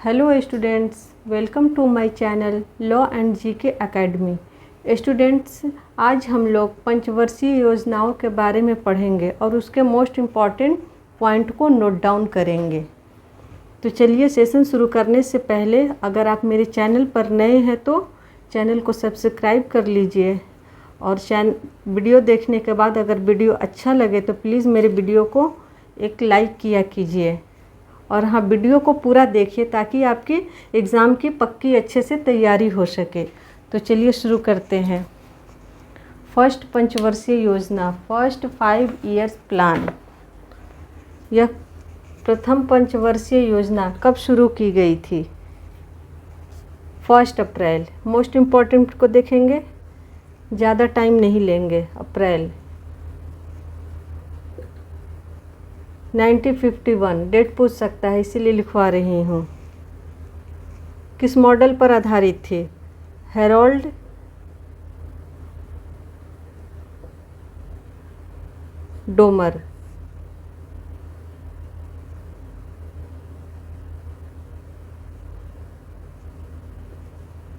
Hello students, welcome to my channel law and GK academy. Students, आज हम लोग पंचवर्षीय योजनाओं के बारे में पढ़ेंगे और उसके मोस्ट इम्पॉर्टेंट पॉइंट को नोट डाउन करेंगे। तो चलिए, सेशन शुरू करने से पहले अगर आप मेरे चैनल पर नए हैं तो चैनल को सब्सक्राइब कर लीजिए और वीडियो देखने के बाद अगर वीडियो अच्छा लगे तो प्लीज़ मेरे वीडियो को एक लाइक किया कीजिए। और हाँ, वीडियो को पूरा देखिए ताकि आपकी एग्ज़ाम की पक्की अच्छे से तैयारी हो सके। तो चलिए शुरू करते हैं। फर्स्ट पंचवर्षीय योजना, फर्स्ट 5 ईयर्स प्लान। यह प्रथम पंचवर्षीय योजना कब शुरू की गई थी? 1 अप्रैल। मोस्ट इम्पॉर्टेंट को देखेंगे, ज़्यादा टाइम नहीं लेंगे। अप्रैल 1951। डेट पूछ सकता है, इसीलिए लिखवा रही हूँ। किस मॉडल पर आधारित थी? Harold Domar.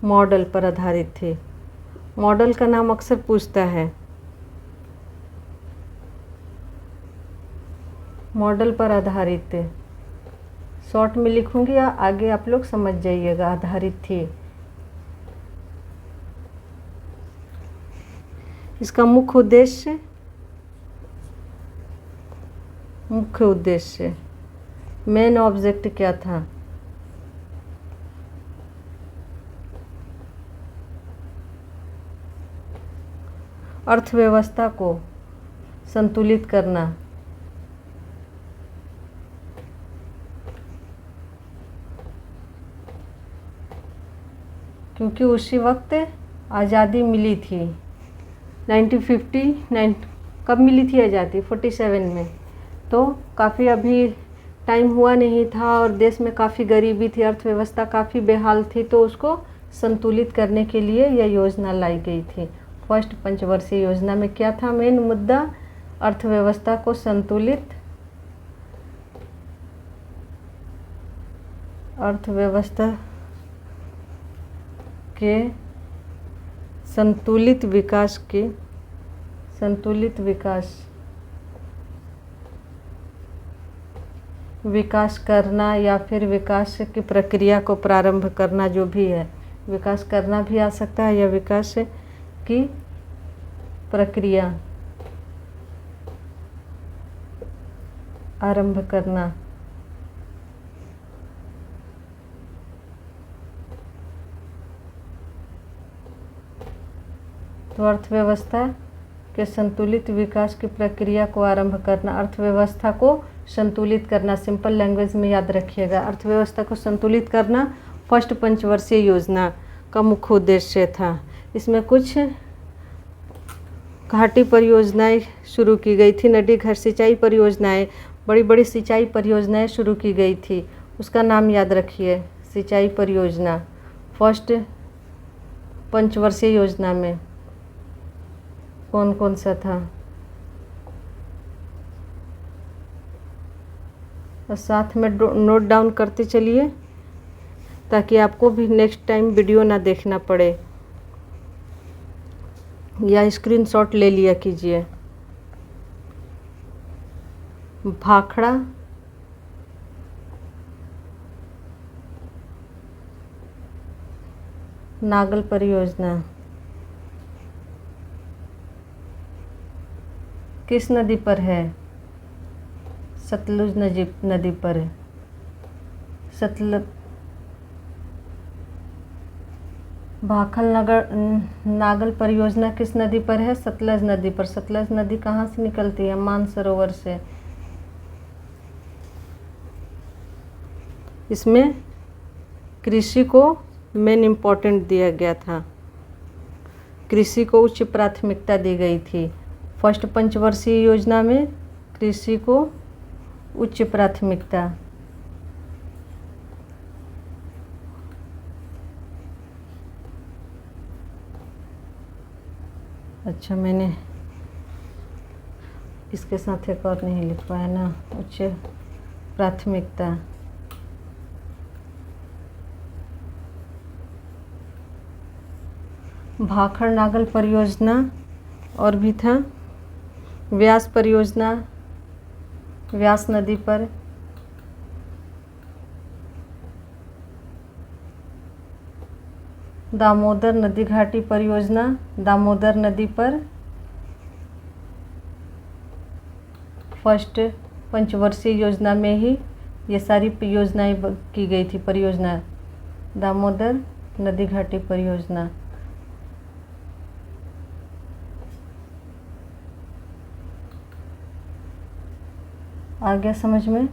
मॉडल पर आधारित थी। मॉडल का नाम अक्सर पूछता है। मॉडल पर आधारित, शॉर्ट में लिखूंगी या आगे आप लोग समझ जाइएगा। आधारित थी। इसका मुख्य उद्देश्य मेन ऑब्जेक्ट क्या था? अर्थव्यवस्था को संतुलित करना। क्योंकि उसी वक्त आज़ादी मिली थी। 1959 कब मिली थी आज़ादी? 47 में। तो काफ़ी अभी टाइम हुआ नहीं था और देश में काफ़ी गरीबी थी, अर्थव्यवस्था काफ़ी बेहाल थी, तो उसको संतुलित करने के लिए यह योजना लाई गई थी। फर्स्ट पंचवर्षीय योजना में क्या था मेन मुद्दा? अर्थव्यवस्था को संतुलित विकास करना, या फिर विकास की प्रक्रिया को प्रारंभ करना। जो भी है, विकास करना भी आ सकता है या विकास की प्रक्रिया आरंभ करना। तो अर्थव्यवस्था के संतुलित विकास की प्रक्रिया को आरंभ करना, अर्थव्यवस्था को संतुलित करना। सिंपल लैंग्वेज में याद रखिएगा, अर्थव्यवस्था को संतुलित करना फर्स्ट पंचवर्षीय योजना का मुख्य उद्देश्य था। इसमें कुछ घाटी परियोजनाएं शुरू की गई थी, नदी घर सिंचाई परियोजनाएं, बड़ी बड़ी सिंचाई परियोजनाएं शुरू की गई थी। उसका नाम याद रखिए, सिंचाई परियोजना। फर्स्ट पंचवर्षीय योजना में कौन कौन सा था? और साथ में नोट डाउन करते चलिए ताकि आपको भी नेक्स्ट टाइम वीडियो ना देखना पड़े, या स्क्रीनशॉट ले लिया कीजिए। भाखड़ा नागल परियोजना किस नदी पर है? सतलुज नदी पर है। नागल परियोजना किस नदी पर है? सतलज नदी पर। सतलज नदी कहाँ से निकलती है? मानसरोवर से। इसमें कृषि को मेन इम्पोर्टेंट दिया गया था, कृषि को उच्च प्राथमिकता दी गई थी। फर्स्ट पंचवर्षीय योजना में कृषि को उच्च प्राथमिकता। अच्छा, मैंने इसके साथ एक और नहीं लिखवाया ना, उच्च प्राथमिकता। भाखड़ नागल परियोजना और भी था व्यास परियोजना, व्यास नदी पर, दामोदर नदी घाटी परियोजना, दामोदर नदी पर फर्स्ट पंचवर्षीय योजना में ही ये सारी योजनाएं की गई थी। परियोजना दामोदर नदी घाटी परियोजना। आ गया समझ में?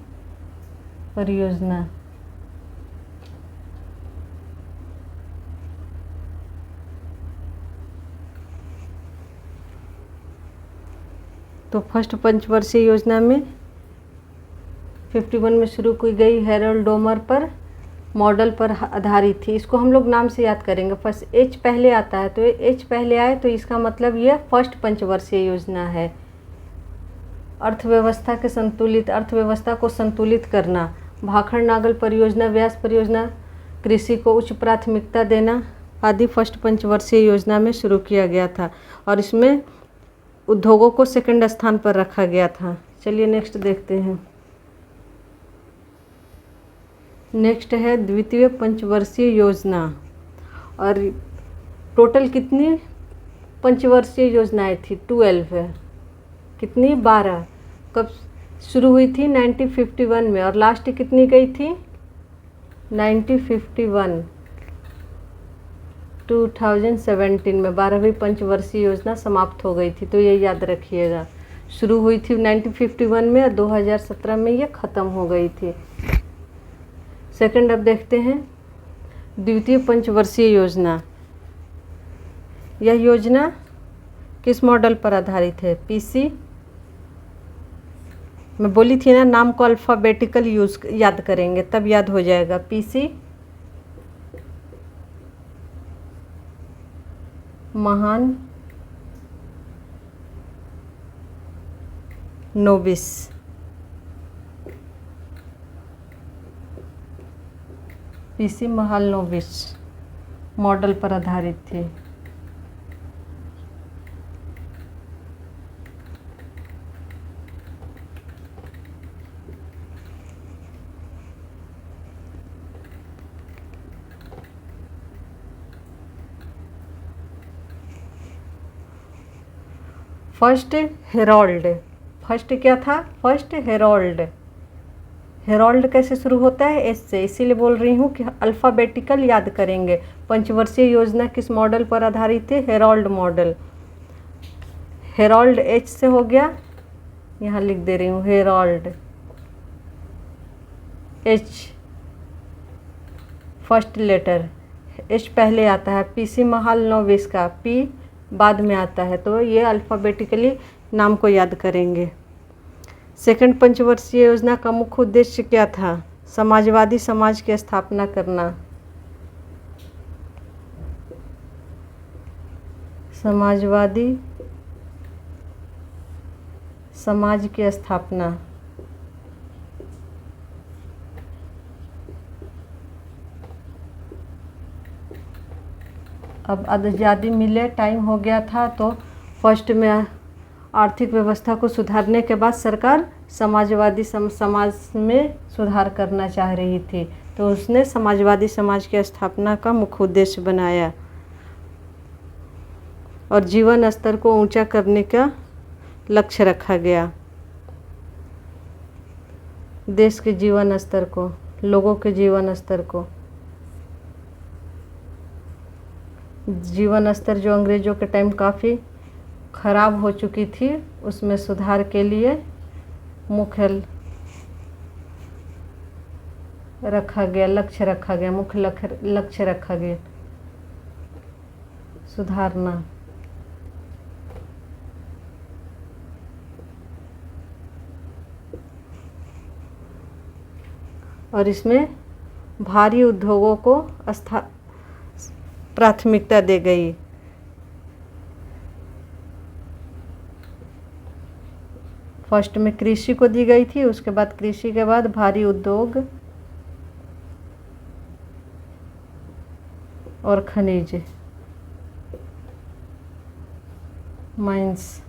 परियोजना। तो फर्स्ट पंचवर्षीय योजना में 51 में शुरू की गई, हैरोल्ड डोमर पर मॉडल पर आधारित थी। इसको हम लोग नाम से याद करेंगे। फर्स्ट एच पहले आता है, तो एच पहले आए तो इसका मतलब ये फर्स्ट पंचवर्षीय योजना है। अर्थव्यवस्था को संतुलित करना, भाखड़ नागल परियोजना, व्यास परियोजना, कृषि को उच्च प्राथमिकता देना आदि फर्स्ट पंचवर्षीय योजना में शुरू किया गया था और इसमें उद्योगों को सेकंड स्थान पर रखा गया था। चलिए नेक्स्ट देखते हैं। नेक्स्ट है द्वितीय पंचवर्षीय योजना। और टोटल कितनी पंचवर्षीय योजनाएं थी? 12 है। कितनी? 12। कब शुरू हुई थी? 1951 में। और लास्ट कितनी गई थी? 1951 2017 में 12वीं पंचवर्षीय योजना समाप्त हो गई थी। तो ये याद रखिएगा, शुरू हुई थी 1951 में और 2017 में ये ख़त्म हो गई थी। सेकंड अब देखते हैं द्वितीय पंचवर्षीय योजना। यह योजना किस मॉडल पर आधारित है? पीसी। मैं बोली थी ना, नाम को अल्फ़ाबेटिकल याद करेंगे तब याद हो जाएगा। पीसी महान नोबिस। पीसी महालनोबिस मॉडल पर आधारित थी। First Harold. फर्स्ट क्या था? First Harold. हेरोल्ड कैसे शुरू होता है? एस से। इसीलिए बोल रही हूँ कि अल्फ़ाबेटिकल याद करेंगे। पंचवर्षीय योजना किस मॉडल पर आधारित है? Harold model. हेरोल्ड एच से हो गया, यहाँ लिख दे रही हूँ Harold H first letter, H पहले आता है। पीसी महालनोबिस का पी बाद में आता है। तो ये अल्फ़ाबेटिकली नाम को याद करेंगे। सेकंड पंचवर्षीय योजना का मुख्य उद्देश्य क्या था? समाजवादी समाज की स्थापना करना। समाजवादी समाज की स्थापना। अब आज़ादी मिले टाइम हो गया था, तो फर्स्ट में आर्थिक व्यवस्था को सुधारने के बाद सरकार समाजवादी समाज में सुधार करना चाह रही थी, तो उसने समाजवादी समाज की स्थापना का मुख्य उद्देश्य बनाया और जीवन स्तर को ऊंचा करने का लक्ष्य रखा गया। देश के जीवन स्तर को, लोगों के जीवन स्तर को, जीवन स्तर जो अंग्रेज़ों के टाइम काफ़ी ख़राब हो चुकी थी, उसमें सुधार के लिए मुख्य रखा गया, लक्ष्य रखा गया, मुख्य लक्ष्य रखा गया सुधारना। और इसमें भारी उद्योगों को प्राथमिकता दी गई। फर्स्ट में कृषि को दी गई थी, उसके बाद कृषि के बाद भारी उद्योग और खनिज। माइंस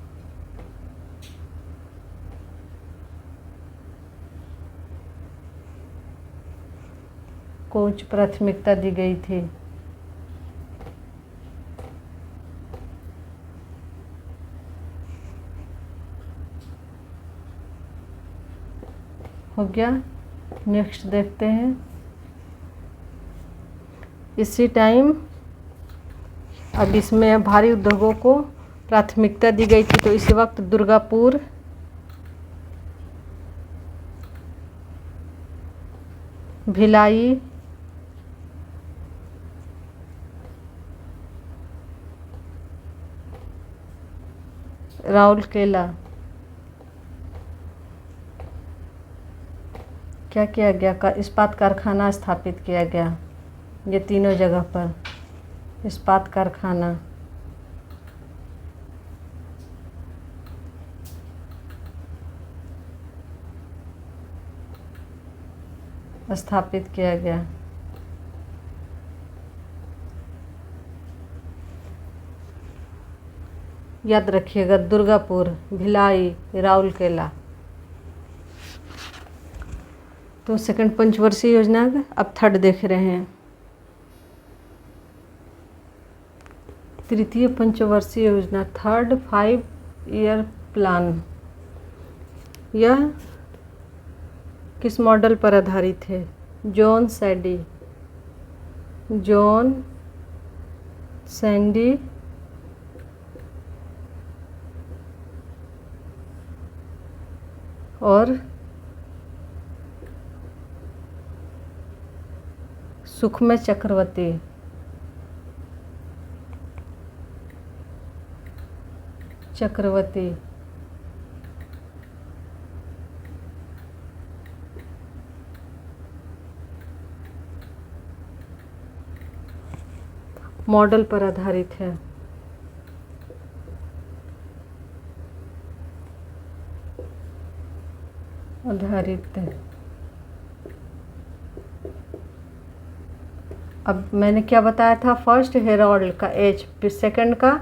को उच्च प्राथमिकता दी गई थी। हो गया। नेक्स्ट देखते हैं। इसी टाइम अब इसमें भारी उद्योगों को प्राथमिकता दी गई थी, तो इसी वक्त दुर्गापुर, भिलाई, राउरकेला क्या किया गया? का इस्पात कारखाना स्थापित किया गया। ये तीनों जगह पर इस्पात कारखाना स्थापित किया गया। याद रखिएगा, दुर्गापुर, भिलाई, राउरकेला। तो सेकंड पंचवर्षीय योजना, अब थर्ड देख रहे हैं। तृतीय पंचवर्षीय योजना, थर्ड 5 ईयर प्लान, यह किस मॉडल पर आधारित है? जॉन सैंडी और सुखमय चक्रवर्ती। मॉडल पर आधारित है। अब मैंने क्या बताया था? फर्स्ट हेरोल्ड का एच, सेकंड का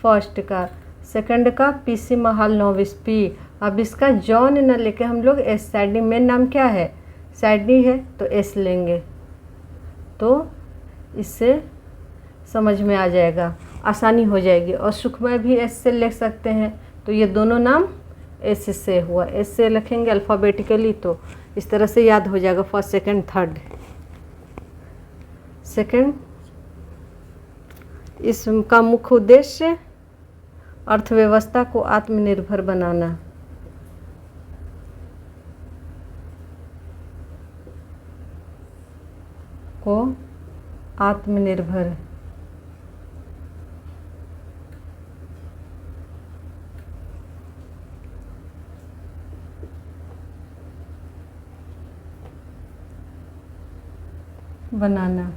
फर्स्ट का, सेकंड का पीसी महाल नोविस पी। अब इसका जॉन न लेके हम लोग एस, सैडनी मेन नाम क्या है? सैडनी है, तो एस लेंगे, तो इससे समझ में आ जाएगा, आसानी हो जाएगी। और सुखमय भी एस से लिख सकते हैं, तो ये दोनों नाम एस से हुआ। एस से लिखेंगे अल्फ़ाबेटिकली, तो इस तरह से याद हो जाएगा फर्स्ट, सेकंड, थर्ड। सेकंड, इसका मुख्य उद्देश्य अर्थव्यवस्था को आत्मनिर्भर बनाना। बनाना।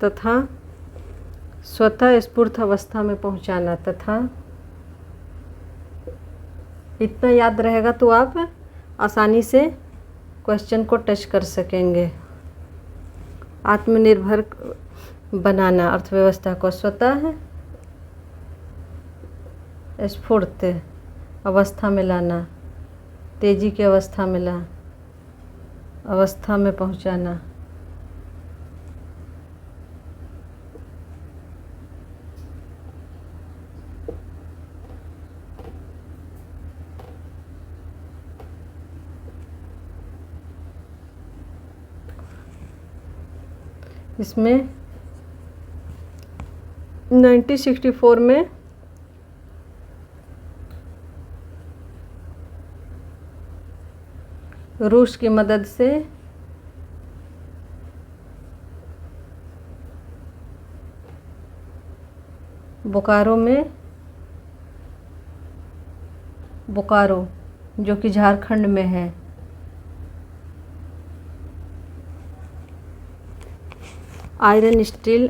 तथा स्वतः स्फूर्त अवस्था में पहुंचाना। तथा इतना याद रहेगा तो आप आसानी से क्वेश्चन को टच कर सकेंगे। आत्मनिर्भर बनाना अर्थव्यवस्था को, स्वतः स्फूर्त अवस्था में लाना, तेजी की अवस्था में पहुंचाना। इसमें 1964 में रूस की मदद से बोकारो जो कि झारखंड में है, आयरन स्टील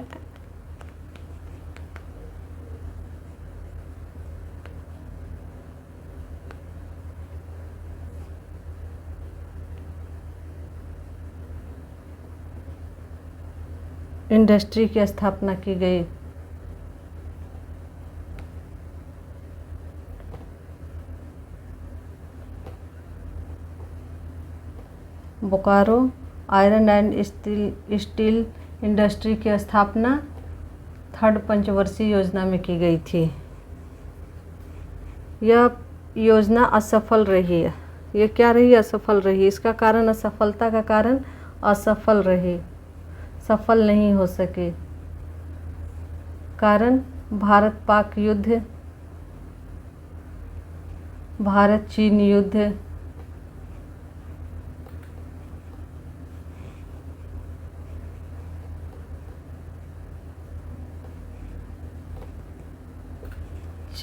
इंडस्ट्री की स्थापना की गई। Bokaro iron and steel industry की स्थापना 3rd पंचवर्षीय योजना में की गई थी। यह योजना असफल रही है। ये क्या रही? असफल रही। इसका कारण, असफलता का कारण असफल रही, सफल नहीं हो सके। कारण भारत पाक युद्ध, भारत चीन युद्ध,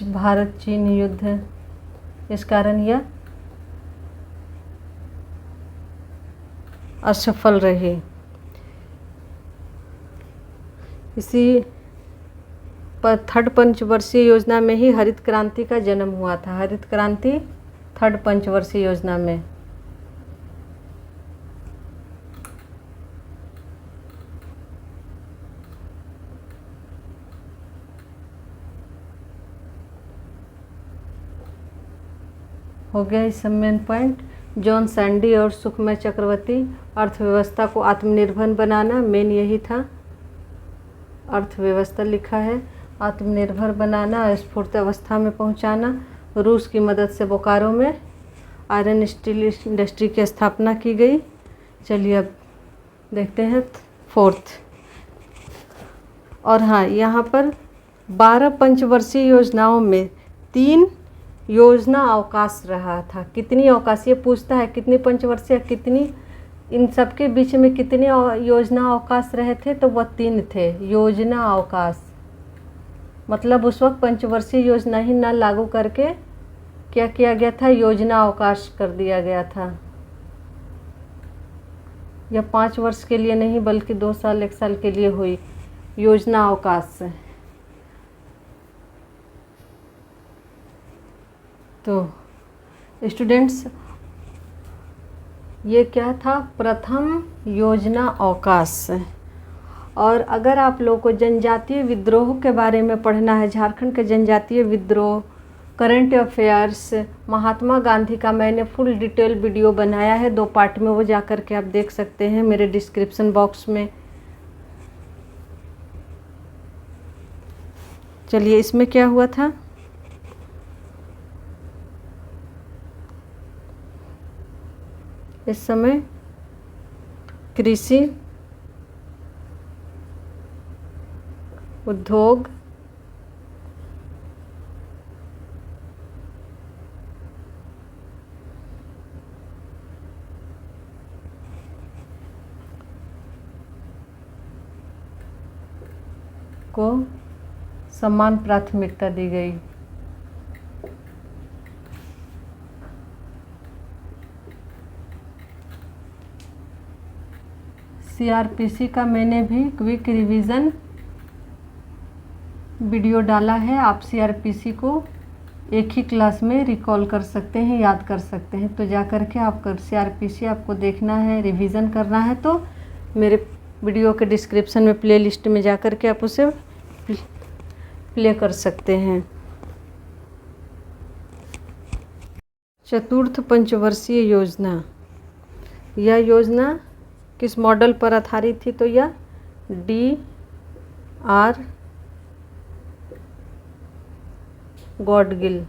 भारत चीन युद्ध, इस कारण यह असफल रही। इसी पर 3rd पंचवर्षीय योजना में ही हरित क्रांति का जन्म हुआ था। हरित क्रांति 3rd पंचवर्षीय योजना में। हो गया इस सब मेन पॉइंट। जॉन सैंडी और सुखमय चक्रवर्ती, अर्थव्यवस्था को आत्मनिर्भर बनाना, मेन यही था। अर्थव्यवस्था लिखा है, आत्मनिर्भर बनाना, स्फूर्त अवस्था में पहुंचाना। रूस की मदद से बोकारो में आयरन स्टील इंडस्ट्री की स्थापना की गई। चलिए अब देखते हैं 4th। और हाँ, यहाँ पर 12 पंचवर्षीय योजनाओं में 3 योजना अवकाश रहा था। कितनी अवकाश? ये पूछता है कितनी पंचवर्षीय, कितनी, इन सब के बीच में कितने योजना अवकाश रहे थे? तो वह 3 थे योजना अवकाश। मतलब उस वक्त पंचवर्षीय योजना ही ना लागू करके क्या किया गया था? योजना अवकाश कर दिया गया था। यह 5 वर्ष के लिए नहीं बल्कि 2 साल 1 साल के लिए हुई योजना अवकाश। तो स्टूडेंट्स, ये क्या था? प्रथम योजना अवकाश। और अगर आप लोगों को जनजातीय विद्रोह के बारे में पढ़ना है, झारखंड के जनजातीय विद्रोह, करंट अफेयर्स, महात्मा गांधी का मैंने फुल डिटेल वीडियो बनाया है 2 पार्ट में, वो जा कर के आप देख सकते हैं मेरे डिस्क्रिप्शन बॉक्स में। चलिए, इसमें क्या हुआ था? इस समय कृषि, उद्योग, को समान प्राथमिकता दी गई। CRPC का मैंने भी क्विक रिवीजन वीडियो डाला है। आप CRPC को एक ही क्लास में रिकॉल कर सकते हैं, याद कर सकते हैं। तो जा कर के आप CRPC आपको देखना है, रिवीजन करना है, तो मेरे वीडियो के डिस्क्रिप्शन में प्लेलिस्ट में जा कर के आप उसे प्ले कर सकते हैं। 4th पंचवर्षीय योजना, यह योजना किस मॉडल पर आधारित थी? तो यह D.R. गॉडगिल,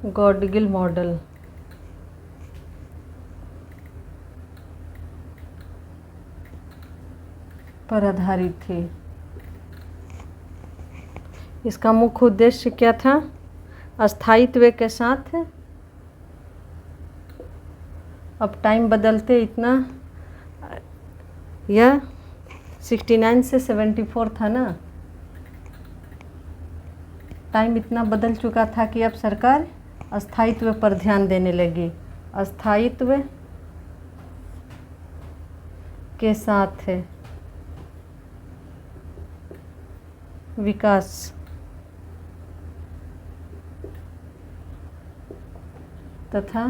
गॉडगिल मॉडल पर आधारित थी। इसका मुख्य उद्देश्य क्या था? स्थायित्व के साथ, अब टाइम बदलते इतना, यह 69 से 74 था ना, टाइम इतना बदल चुका था कि अब सरकार स्थायित्व पर ध्यान देने लगी। स्थायित्व के साथ विकास तथा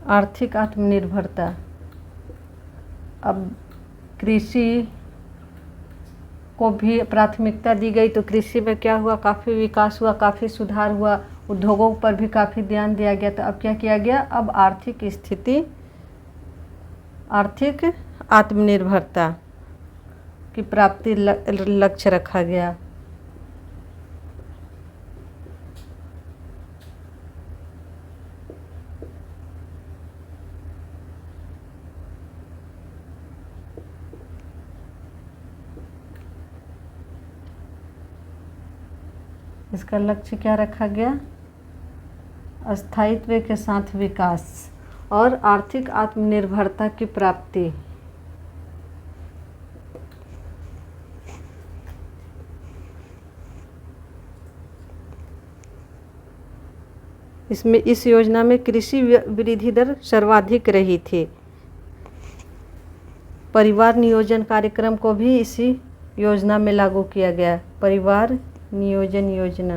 आर्थिक आत्मनिर्भरता। अब कृषि को भी प्राथमिकता दी गई तो कृषि में क्या हुआ, काफ़ी विकास हुआ, काफ़ी सुधार हुआ, उद्योगों पर भी काफ़ी ध्यान दिया गया। तो अब क्या किया गया, अब आर्थिक स्थिति, आर्थिक आत्मनिर्भरता की प्राप्ति लक्ष्य रखा गया। इसका लक्ष्य क्या रखा गया, स्थायित्व के साथ विकास और आर्थिक आत्मनिर्भरता की प्राप्ति। इसमें इस योजना में कृषि वृद्धि दर सर्वाधिक रही थी। परिवार नियोजन कार्यक्रम को भी इसी योजना में लागू किया गया। परिवार नियोजन योजना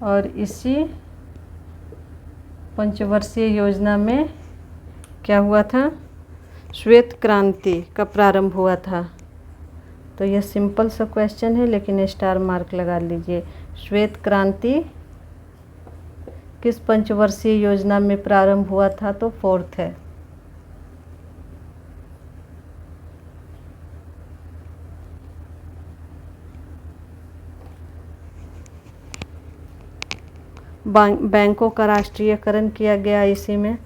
और इसी पंचवर्षीय योजना में क्या हुआ था, श्वेत क्रांति का प्रारंभ हुआ था। तो यह सिंपल सा क्वेश्चन है लेकिन स्टार मार्क लगा लीजिए। श्वेत क्रांति किस पंचवर्षीय योजना में प्रारंभ हुआ था, तो 4th है। बैंकों का राष्ट्रीयकरण किया गया इसी में।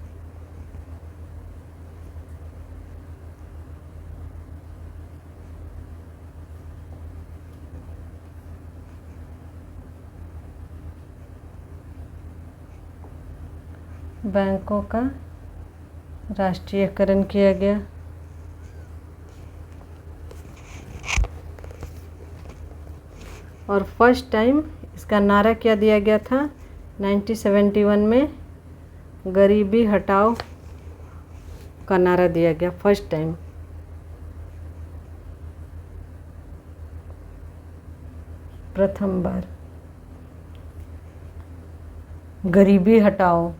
बैंकों का राष्ट्रीयकरण किया गया। और फर्स्ट टाइम इसका नारा क्या दिया गया था, 1971 में गरीबी हटाओ का नारा दिया गया फर्स्ट टाइम। प्रथम बार गरीबी हटाओ।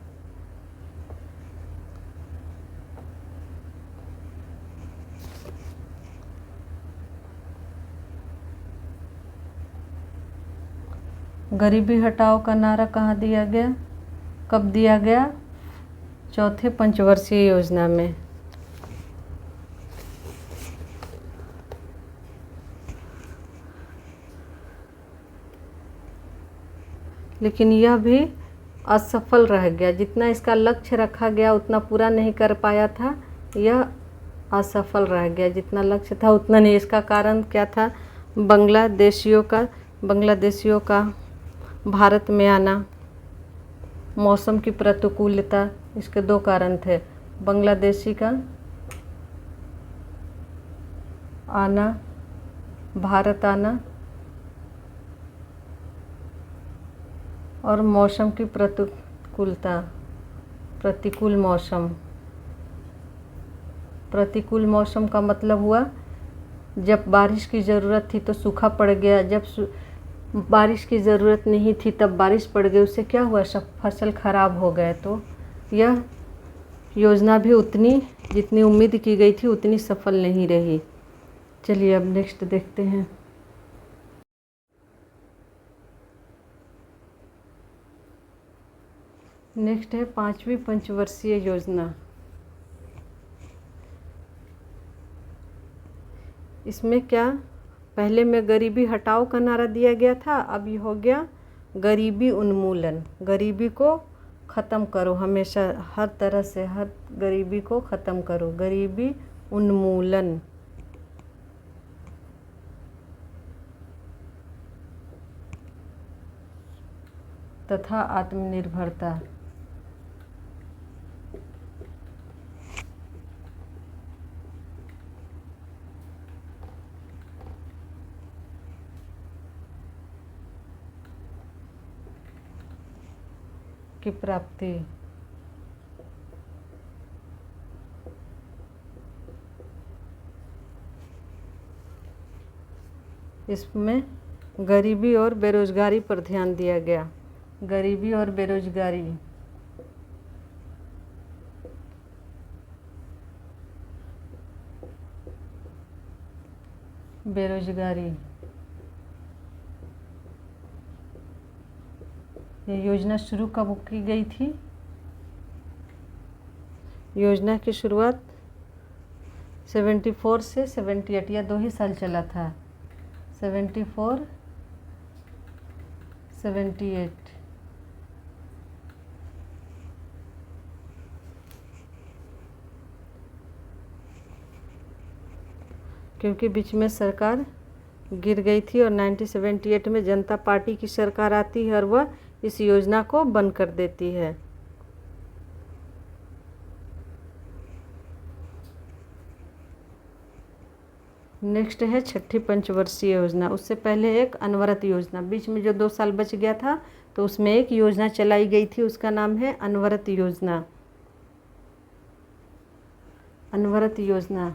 गरीबी हटाओ का नारा कहाँ दिया गया, कब दिया गया, 4थे पंचवर्षीय योजना में। लेकिन यह भी असफल रह गया। जितना इसका लक्ष्य रखा गया उतना पूरा नहीं कर पाया था, यह असफल रह गया। जितना लक्ष्य था उतना नहीं। इसका कारण क्या था, बांग्लादेशियों का भारत में आना, मौसम की प्रतिकूलता, इसके 2 कारण थे। बांग्लादेशी का आना, भारत आना और मौसम की प्रतिकूलता, प्रतिकूल मौसम। प्रतिकूल मौसम का मतलब हुआ जब बारिश की ज़रूरत थी तो सूखा पड़ गया, जब बारिश की ज़रूरत नहीं थी तब बारिश पड़ गई, उससे क्या हुआ, सब फसल खराब हो गए। तो यह योजना भी उतनी जितनी उम्मीद की गई थी उतनी सफल नहीं रही। चलिए अब नेक्स्ट देखते हैं। नेक्स्ट है 5वीं पंचवर्षीय योजना। इसमें क्या, पहले में गरीबी हटाओ का नारा दिया गया था, अब ये हो गया गरीबी उन्मूलन। गरीबी को ख़त्म करो, हमेशा हर तरह से हर गरीबी को ख़त्म करो, गरीबी उन्मूलन। तथा आत्मनिर्भरता। की प्राप्ति। इसमें गरीबी और बेरोजगारी पर ध्यान दिया गया। गरीबी और बेरोजगारी। बेरोजगारी। ये योजना शुरू कब की गई थी? योजना की शुरुआत 74 से 78 या 2 ही साल चला था। 74, 78। क्योंकि बीच में सरकार गिर गई थी और 1978 में जनता पार्टी की सरकार आती है और वह इस योजना को बंद कर देती है। नेक्स्ट है छठी पंचवर्षीय योजना। उससे पहले एक अनवरत योजना, बीच में जो 2 साल बच गया था तो उसमें एक योजना चलाई गई थी, उसका नाम है अनवरत योजना। अनवरत योजना।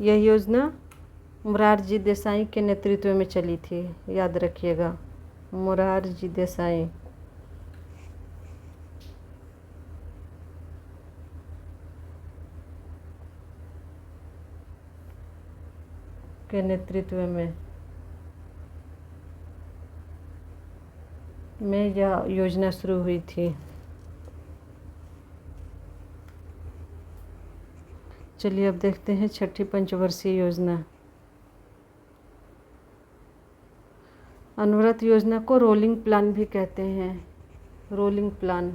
यह योजना मोरारजी देसाई के नेतृत्व में चली थी, याद रखिएगा, मोरारजी देसाई के नेतृत्व में यह योजना शुरू हुई थी। चलिए अब देखते हैं छठी पंचवर्षीय योजना। अनवरत योजना को रोलिंग प्लान भी कहते हैं। Rolling plan.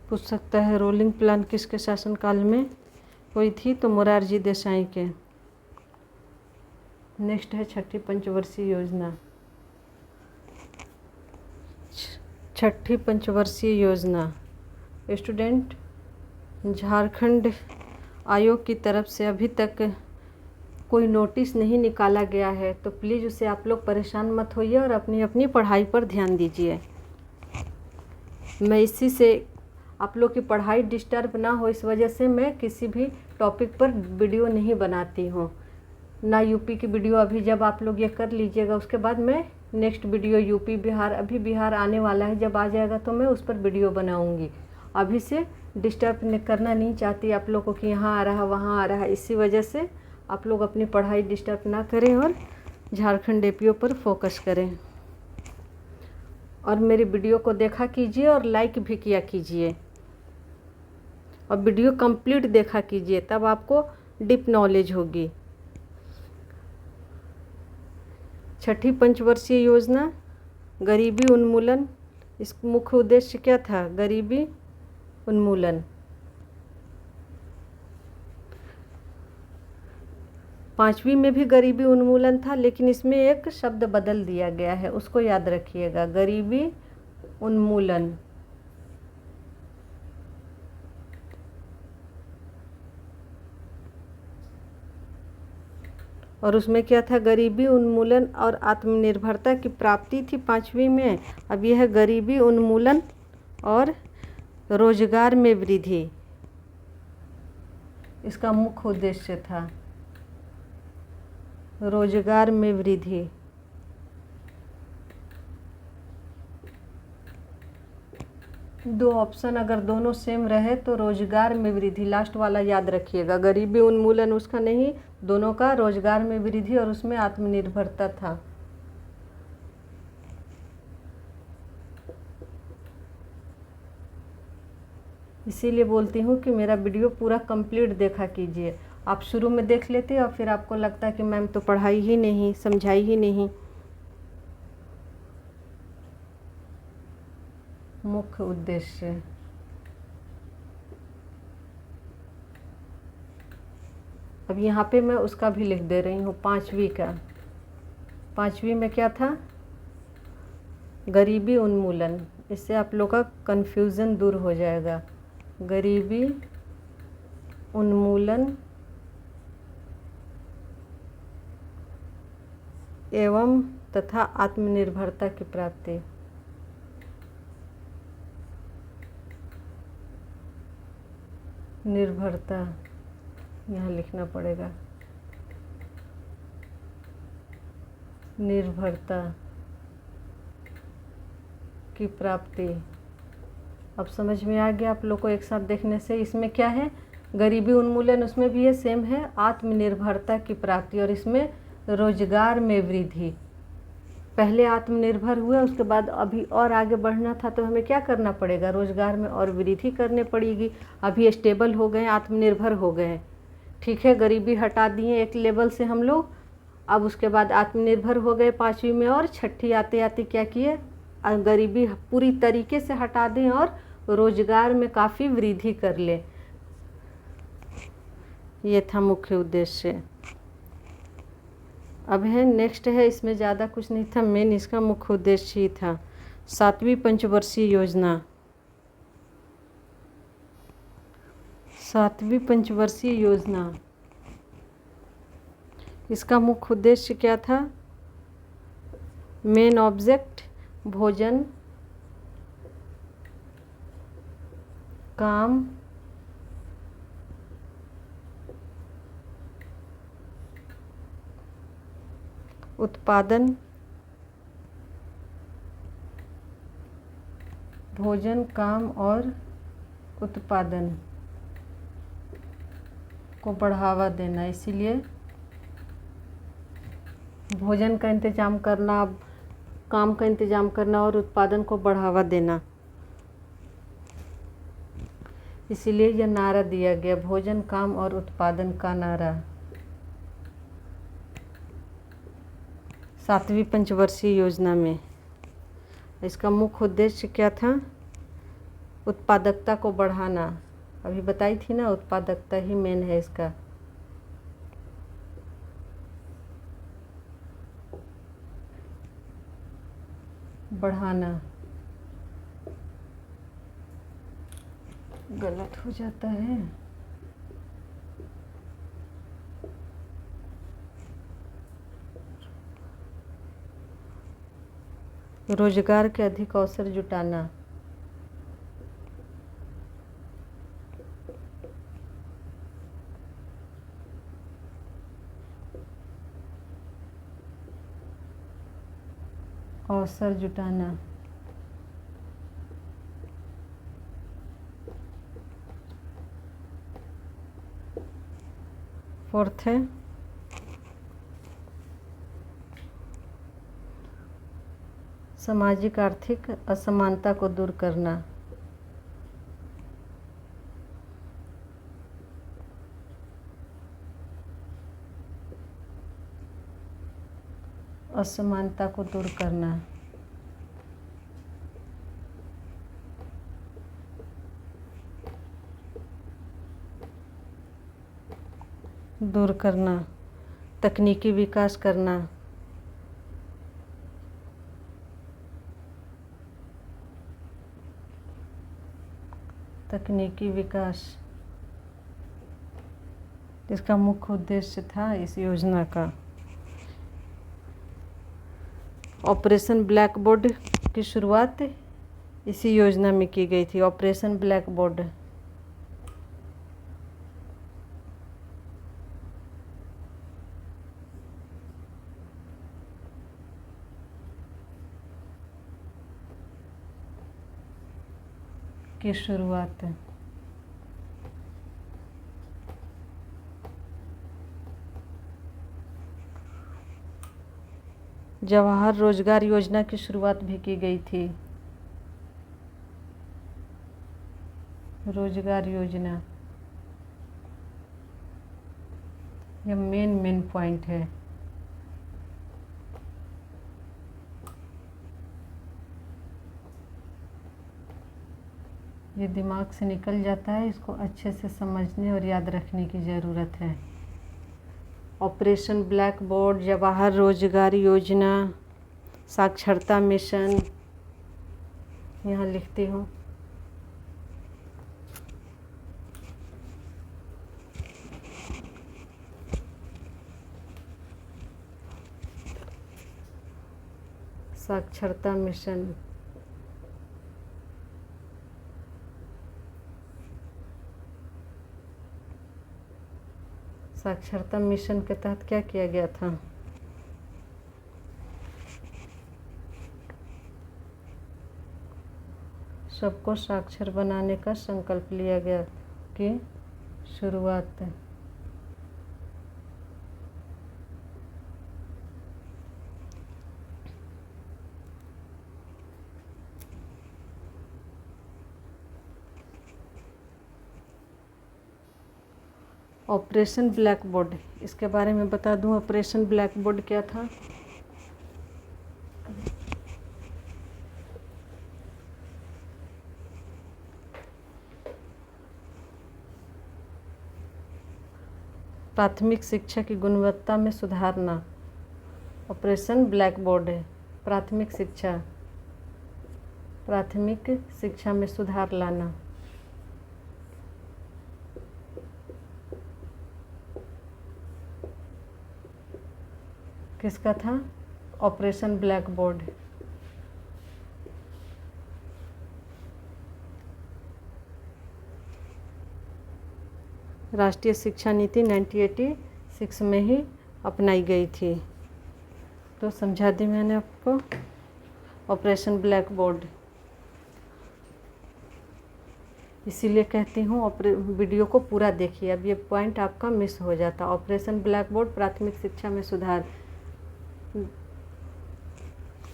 पूछ सकता है रोलिंग प्लान किसके शासनकाल में हुई थी, तो मोरारजी देसाई के। नेक्स्ट है छठी पंचवर्षीय योजना। छठी पंचवर्षीय योजना स्टूडेंट, झारखंड आयोग की तरफ से अभी तक कोई नोटिस नहीं निकाला गया है, तो प्लीज़ उसे आप लोग परेशान मत होइए और अपनी अपनी पढ़ाई पर ध्यान दीजिए। मैं इसी से आप लोग की पढ़ाई डिस्टर्ब ना हो, इस वजह से मैं किसी भी टॉपिक पर वीडियो नहीं बनाती हूँ, ना यूपी की वीडियो। अभी जब आप लोग ये कर लीजिएगा उसके बाद मैं नेक्स्ट वीडियो यूपी बिहार, अभी बिहार आने वाला है, जब आ जाएगा तो मैं उस पर वीडियो बनाऊंगी। अभी से डिस्टर्ब करना नहीं चाहती आप लोग को कि यहाँ आ रहा वहाँ आ रहा, इसी वजह से आप लोग अपनी पढ़ाई डिस्टर्ब ना करें और झारखंड एपीओ पर फोकस करें। और मेरी वीडियो को देखा कीजिए और लाइक भी किया कीजिए और वीडियो कंप्लीट देखा कीजिए, तब आपको डीप नॉलेज होगी। छठी पंचवर्षीय योजना गरीबी उन्मूलन, इस मुख्य उद्देश्य क्या था? गरीबी उन्मूलन। 5वीं में भी गरीबी उन्मूलन था, लेकिन इसमें एक शब्द बदल दिया गया है, उसको याद रखिएगा, गरीबी उन्मूलन। और उसमें क्या था? गरीबी उन्मूलन और आत्मनिर्भरता की प्राप्ति थी 5वीं में। अब यह है गरीबी उन्मूलन और रोजगार में वृद्धि, इसका मुख्य उद्देश्य था, रोजगार में वृद्धि। दो ऑप्शन अगर दोनों सेम रहे तो रोजगार में वृद्धि, लास्ट वाला याद रखिएगा। गरीबी उन्मूलन उसका नहीं, दोनों का रोजगार में वृद्धि और उसमें आत्मनिर्भरता था। इसीलिए बोलती हूँ कि मेरा वीडियो पूरा कंप्लीट देखा कीजिए। आप शुरू में देख लेते और फिर आपको लगता है कि मैम तो पढ़ाई ही नहीं, समझाई ही नहीं। मुख्य उद्देश्य अब यहाँ पे मैं उसका भी लिख दे रही हूँ 5वीं का। 5वीं में क्या था? गरीबी उन्मूलन। इससे आप लोग का कन्फ्यूज़न दूर हो जाएगा। गरीबी उन्मूलन एवं तथा आत्मनिर्भरता की प्राप्ति। निर्भरता यहाँ लिखना पड़ेगा, निर्भरता की प्राप्ति। अब समझ में आ गया आप लोग को एक साथ देखने से। इसमें क्या है? गरीबी उन्मूलन, उसमें भी ये सेम है, आत्मनिर्भरता की प्राप्ति, और इसमें रोजगार में वृद्धि। पहले आत्मनिर्भर हुए, उसके बाद अभी और आगे बढ़ना था तो हमें क्या करना पड़ेगा? रोजगार में और वृद्धि करने पड़ेगी। अभी स्टेबल हो गए, आत्मनिर्भर हो गए, ठीक है, गरीबी हटा दिए एक लेवल से हम लोग। अब उसके बाद आत्मनिर्भर हो गए 5वीं में, और 6ठी आते आते क्या किए? गरीबी पूरी तरीके से हटा दें और रोजगार में काफ़ी वृद्धि कर ले। ये था मुख्य उद्देश्य। अब है नेक्स्ट है, इसमें ज़्यादा कुछ नहीं था, मेन इसका मुख्य उद्देश्य ही था 7वीं पंचवर्षीय योजना। 7वीं पंचवर्षीय योजना, इसका मुख्य उद्देश्य क्या था? मेन ऑब्जेक्ट भोजन, काम, उत्पादन, भोजन, काम और उत्पादन को बढ़ावा देना। इसीलिए भोजन का इंतज़ाम करना, काम का इंतज़ाम करना और उत्पादन को बढ़ावा देना। इसीलिए यह नारा दिया गया, भोजन, काम और उत्पादन का नारा। 7वीं पंचवर्षीय योजना में इसका मुख्य उद्देश्य क्या था? उत्पादकता को बढ़ाना। अभी बताई थी ना, उत्पादकता ही मेन है इसका। बढ़ाना, गलत हो जाता है। रोजगार के अधिक अवसर जुटाना। अवसर जुटाना। फोर्थ है सामाजिक आर्थिक असमानता को दूर करना। असमानता को दूर करना। दूर करना, तकनीकी विकास करना। तकनीकी विकास इसका मुख्य उद्देश्य था इस योजना का। ऑपरेशन ब्लैक बोर्ड की शुरुआत इसी योजना में की गई थी। ऑपरेशन ब्लैक बोर्ड की शुरुआत। जवाहर रोजगार योजना की शुरुआत भी की गई थी। रोजगार योजना यह मेन पॉइंट है। ये दिमाग से निकल जाता है, इसको अच्छे से समझने और याद रखने की ज़रूरत है। ऑपरेशन ब्लैक बोर्ड, जवाहर रोजगार योजना, साक्षरता मिशन, यहाँ लिखती हूँ। साक्षरता मिशन, साक्षरता मिशन के तहत क्या किया गया था? सबको साक्षर बनाने का संकल्प लिया गया कि शुरुआत ऑपरेशन ब्लैक बोर्ड, इसके बारे में बता दूं। ऑपरेशन ब्लैक बोर्ड क्या था? प्राथमिक शिक्षा की गुणवत्ता में सुधारना। ऑपरेशन ब्लैक बोर्ड है प्राथमिक शिक्षा में सुधार लाना। किसका था? Operation black board. राष्ट्रीय शिक्षा नीति 1986 में ही अपनाई गई थी। तो समझा दी मैंने आपको ऑपरेशन ब्लैक बोर्ड। इसीलिए कहती हूँ वीडियो को पूरा देखिए, अब ये पॉइंट आपका मिस हो जाता। ऑपरेशन ब्लैक बोर्ड प्राथमिक शिक्षा में सुधार।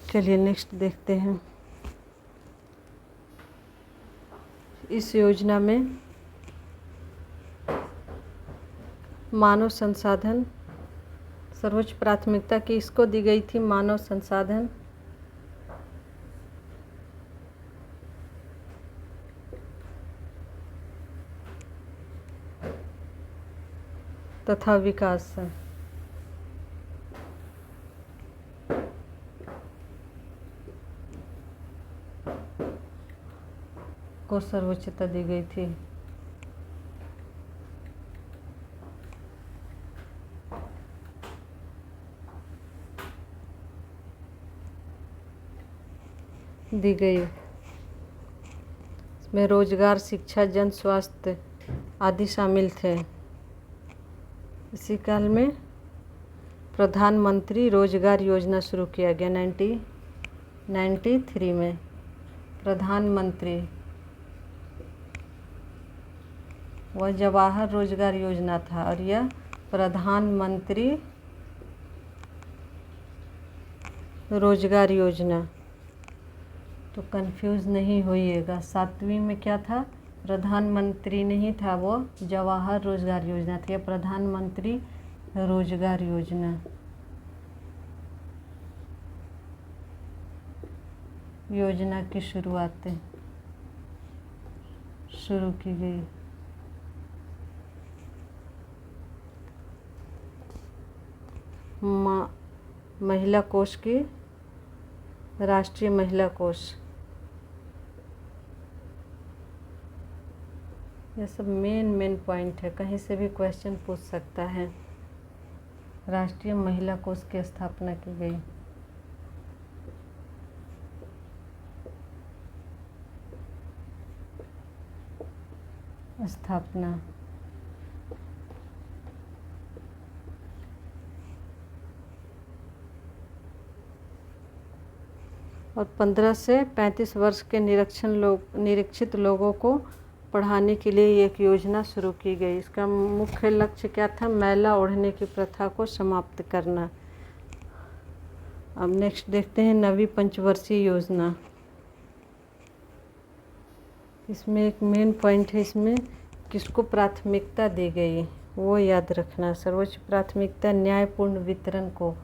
चलिए नेक्स्ट देखते हैं। इस योजना में मानव संसाधन सर्वोच्च प्राथमिकता की इसको दी गई थी। मानव संसाधन तथा विकास को सर्वोच्चता दी गई थी। इसमें रोजगार, शिक्षा, जन स्वास्थ्य आदि शामिल थे। इसी काल में प्रधानमंत्री रोजगार योजना शुरू किया गया 1993 में। प्रधानमंत्री वह जवाहर रोजगार योजना था और यह प्रधानमंत्री रोजगार योजना। तो कंफ्यूज नहीं होइएगा, 7वीं में क्या था? प्रधानमंत्री नहीं था, वो जवाहर रोजगार योजना थी। प्रधानमंत्री रोजगार योजना की शुरुआत शुरू की गई। महिला कोष की राष्ट्रीय महिला कोष, यह सब मेन पॉइंट है, कहीं से भी क्वेश्चन पूछ सकता है। राष्ट्रीय महिला कोष की स्थापना की गई। स्थापना और 15 से 35 वर्ष के निरीक्षित लोगों को पढ़ाने के लिए एक योजना शुरू की गई। इसका मुख्य लक्ष्य क्या था? मैला ओढ़ने की प्रथा को समाप्त करना। अब नेक्स्ट देखते हैं 9वीं पंचवर्षीय योजना। इसमें एक मेन पॉइंट है, इसमें किसको प्राथमिकता दी गई वो याद रखना। सर्वोच्च प्राथमिकता न्यायपूर्ण वितरण को।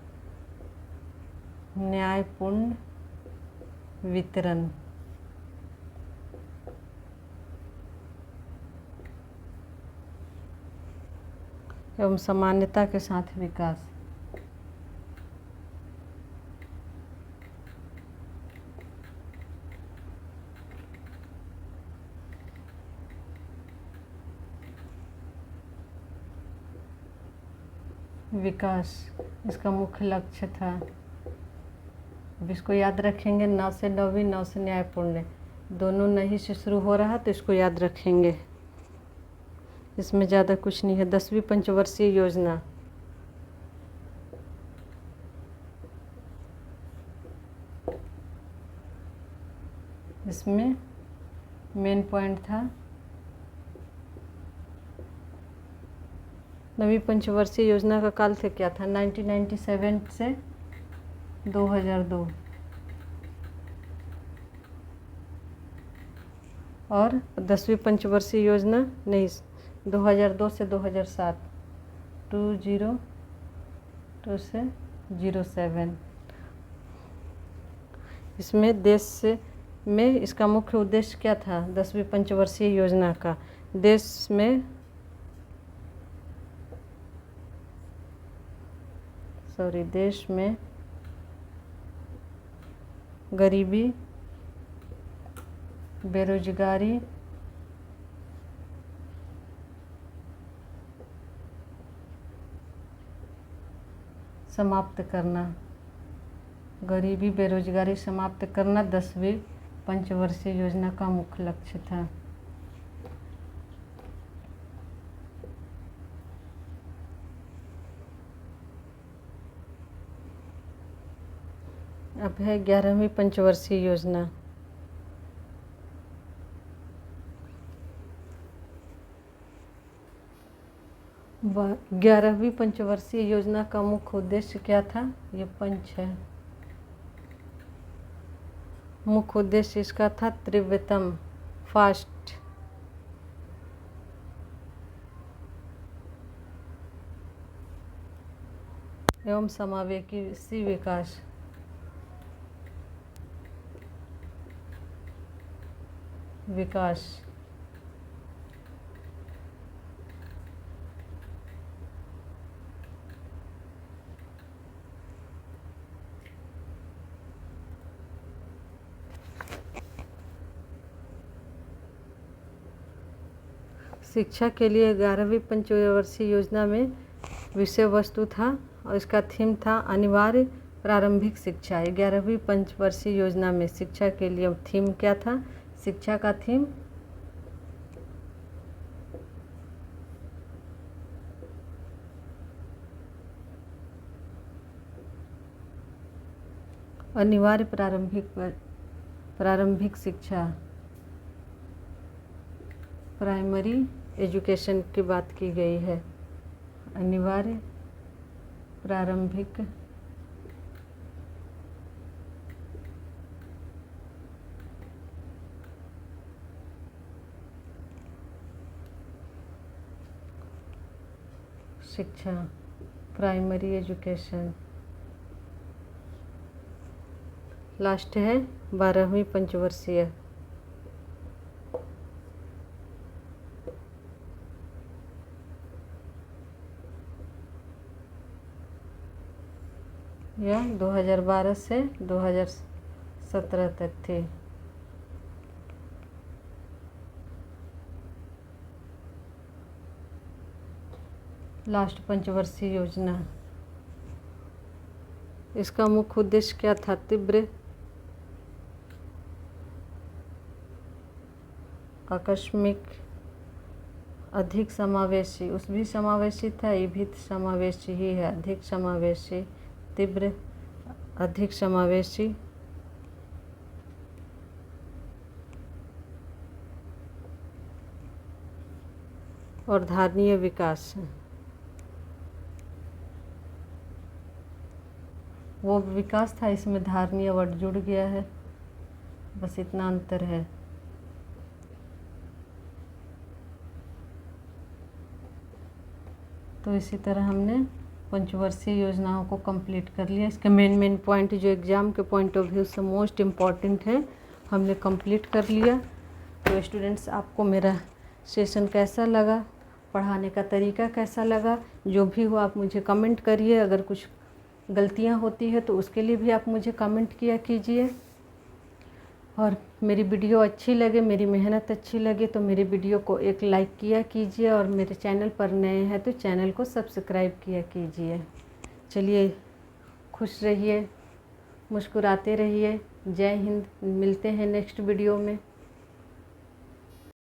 न्यायपूर्ण वितरण एवं समानता के साथ विकास। विकास इसका मुख्य लक्ष्य था। अब इसको याद रखेंगे, न से नवीं, न से न्यायपूर्ण, दोनों नहीं से शुरू हो रहा, तो इसको याद रखेंगे। इसमें ज़्यादा कुछ नहीं है। 10वीं पंचवर्षीय योजना, इसमें मेन पॉइंट था, नवीं पंचवर्षीय योजना का काल से क्या था, 1997 से 2002, और 10वीं पंचवर्षीय योजना नहीं, 2002 से 2007, 2002 से 07। इसमें देश में इसका मुख्य उद्देश्य क्या था 10वीं पंचवर्षीय योजना का? देश में गरीबी, बेरोजगारी, समाप्त करना, गरीबी बेरोजगारी समाप्त करना 10वीं पंचवर्षीय योजना का मुख्य लक्ष्य था। अब है 11वीं पंचवर्षीय योजना। वह 11वीं पंचवर्षीय योजना का मुख्य उद्देश्य क्या था? ये पंच है। मुख्य उद्देश्य इसका था तीव्रतम, फास्ट, एवं समावेशी विकास। शिक्षा के लिए 11वीं पंचवर्षीय योजना में विषय वस्तु था और इसका थीम था अनिवार्य प्रारंभिक शिक्षा। 11वीं पंचवर्षीय योजना में शिक्षा के लिए थीम क्या था? शिक्षा का थीम अनिवार्य प्रारंभिक शिक्षा, प्राइमरी एजुकेशन की बात की गई है। अनिवार्य प्रारंभिक शिक्षा, प्राइमरी एजुकेशन। लास्ट है 12वीं पंचवर्षीय। यह 2012 से 2017 तक थी। लास्ट पंचवर्षीय योजना, इसका मुख्य उद्देश्य क्या था? तीव्र, आकस्मिक, अधिक समावेशी। उस भी समावेशी था, ये भी समावेशी ही है। अधिक समावेशी, तीव्र, अधिक समावेशी, और धारणीय विकास। वो विकास था, इसमें धारणीय वर्ड जुड़ गया है, बस इतना अंतर है। तो इसी तरह हमने पंचवर्षीय योजनाओं को कंप्लीट कर लिया। इसके मेन पॉइंट जो एग्ज़ाम के पॉइंट ऑफ व्यू से मोस्ट इम्पॉर्टेंट है, हमने कंप्लीट कर लिया। तो स्टूडेंट्स, आपको मेरा सेशन कैसा लगा पढ़ाने का तरीका कैसा लगा। जो भी हो आप मुझे कमेंट करिए। अगर कुछ गलतियाँ होती है तो उसके लिए भी आप मुझे कमेंट किया कीजिए। और मेरी वीडियो अच्छी लगे, मेरी मेहनत अच्छी लगे तो मेरी वीडियो को एक लाइक किया कीजिए, और मेरे चैनल पर नए हैं तो चैनल को सब्सक्राइब किया कीजिए। चलिए, खुश रहिए, मुस्कुराते रहिए। जय हिंद। मिलते हैं नेक्स्ट वीडियो में।